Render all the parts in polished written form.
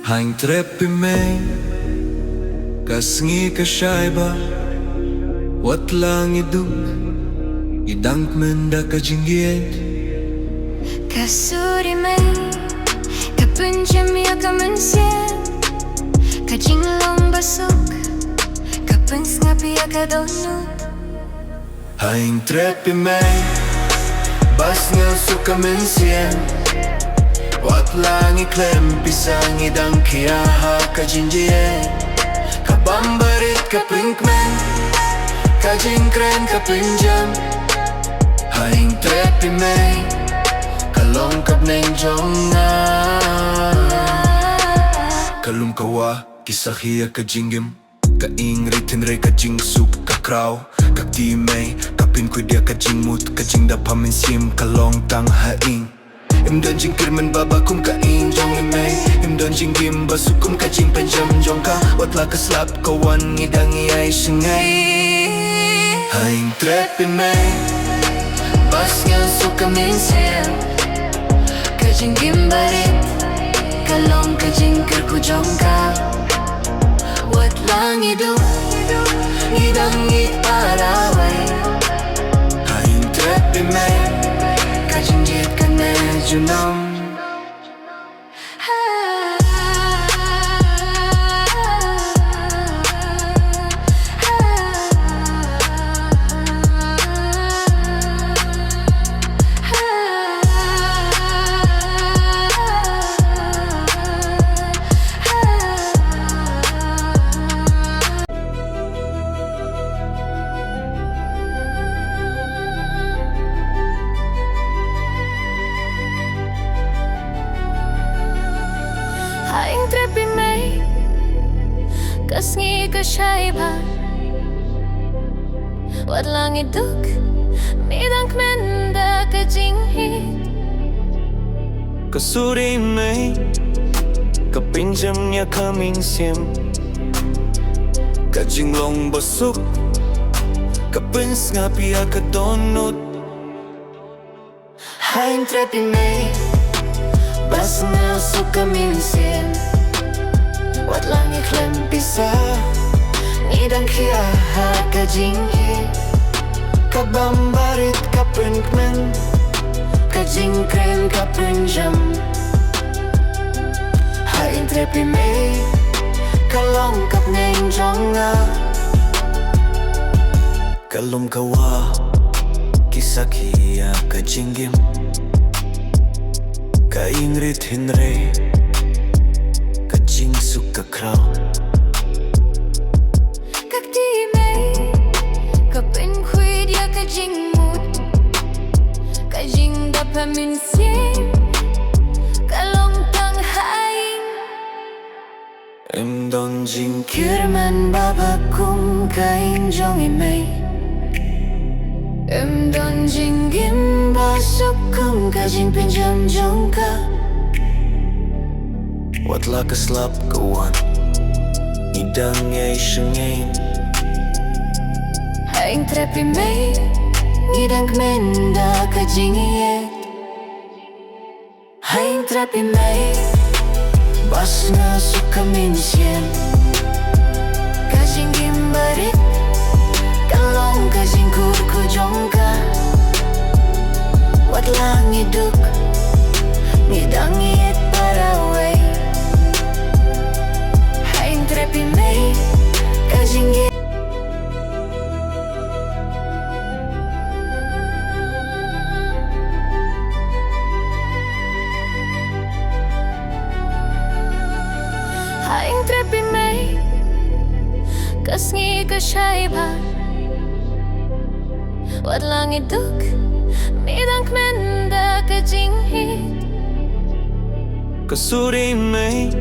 Hain trep i mig, kasngi ka shaiba, wat lang iduk, idank menda ka jingiet. Kasuri mig, kapunjem ya ka mynsiem, ka jinglong basuk, kapuns ngapi ya ka donut. Hain trep i mig, bas nga suka mynsiem, wat lang iklem pisang idang kiaha ka jingiet. Ka bambarit ka pinkmen, ka jingkren ka pinjam. Hain trep i mig, kalongkap neng jonga. Kalum kawa, kisahia ka jingim, ka ingrit hinre ka jingsuk ka kraw. Kak di may, kapin ko dia ka jingmut, ka jingda paminsim kalong tang haing. Imdan jing kirmen baba kum ka injong imay, imdan jing gim basukum ka jing penjam jong ka. Watla ka slap kawan ngidang iyay singay. Haing trep imay, Bas nga suka mynsiem, ka jinggim barit, kalong ka jingkir ku jong ka. Wat lang iduk, idang iparaway. haing trep imay, Ka jingjit ka junam. Haing trep i mig, kasngi ka shaiba, wat lang iduk, midang kmenda ka jinghit. Kasuri may, kapinjam niya kaming siem, ka jinglong basuk, kapins nga piya ka donut. Haing trep i mig, bas nga suka mynsiem, wat lang iklem pisa, midang kiaha ka jinghit. Ka bambarit ka pinkmen, Ka jingkren ka punjam. haing trep i may, Kalongkap ngayong jonga. kalum kawa, kisakhiya ka jinggim, ka ingrit hinre, ka jingsuk ka kraw. Kak di may, kapin kwid ya ka jingmut, ka jingda pa mynsiem, kalong tang haing. Imdon jingkir Kirman baba kum ka injong imay, imdon jinggim basok kum ka jingpinjam jong ka. watla ka slap kawan, idang yay singay. Haing trep i may, ngidang kmenda ka jingiet. Haing trep i may, Bas nga suka mynsiem, ka jinggim barit, kalong ka jingkur ku jong ka. Wat lang iduk, ngidang iet paraway. Haing trep i may, ka jinggit. Haing trep i may, kasngi ka shaiba, wat lang iduk, midang kmenda ka jinghit. kasuri may,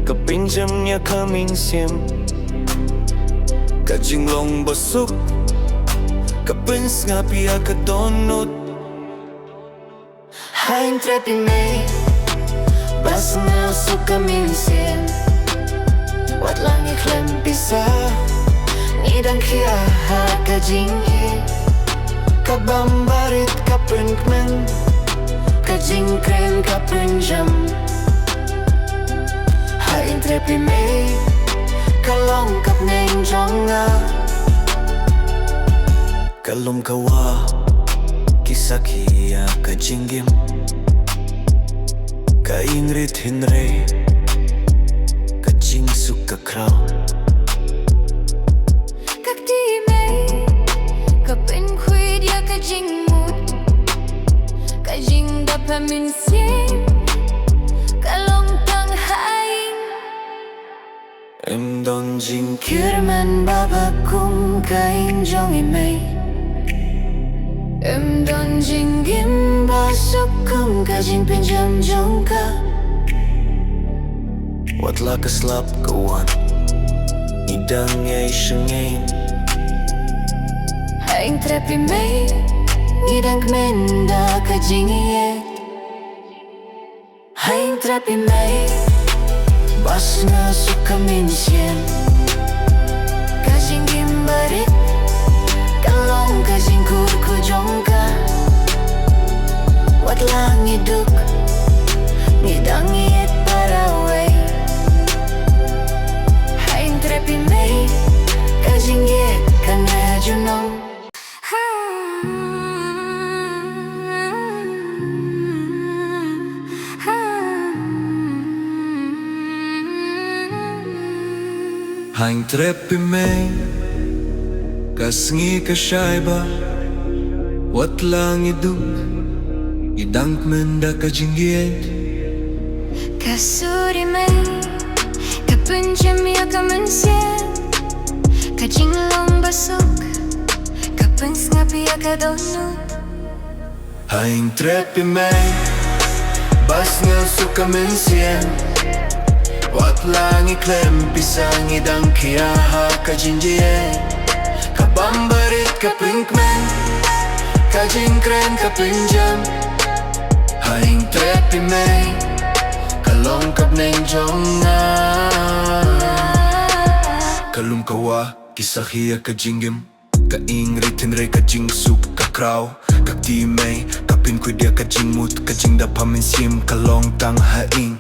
kapinjam niya kaming siem, ka jinglong basuk, kapins nga piya ka donut. Haing trep i may, bas nga suka mynsiem, wat lang iklem pisa, ngidang kiaha kajinghi kabambarit kapenkmen kajingkren kapenjam hain trepi mei kalong kapneng jonga kalum kawa kisakia kajinggim kaingrit hinre kajing suka kraw kakti mei kapin kui dia kajing mut kajing dapa mynsiem kalong tang haing em don jing kirman baba kum kaing jongi mei em don jing gim basuk kum kajing pinjam jongka watla keslap kawan idang yai shengain haing trepi mei ngidang kmenda kajing ye haing trepi mei basna suka mynsiem kajing gimbarit kalong kajing kurku jongka watla ngiduk ngidang iet paraway haing trepi mei kajing ye kana junong haing trepi mei kasngi kashaiba watla ngiduk idang kmenda kajinggiet kasuri mei kapenjam ya mynsiem kajing long basuk kapens ngapi ya kadonut haing trepi mei basna suka mynsiem watla ngiklem pisang idang kiaha kajinggiet kabambarit kapinkmen kajingkren kapinjam haing trepi mei kalong kapneng jonga kalum kawa kisahia kajinggim kaingrit hinre kajing sup kakraw kakti mei kapin kui dia kajing mut kajing dapa mynsiem kalong tang haing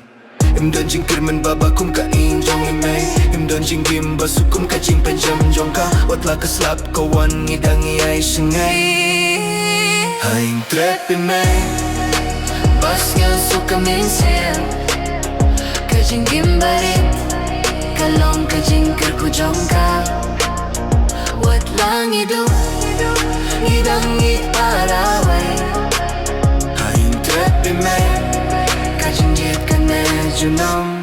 im don jing kirman baba kum kaing jongi mei im don jing gim basukum kajing penjam jongka watla keslap kawan ngidang yai shengai haing trepi mei basnya suka mynsiem kajing gimbarit kalong kajing kurku jongka watla ngiduk ngidang iet paraway haing trepi mei kajing jet kana junong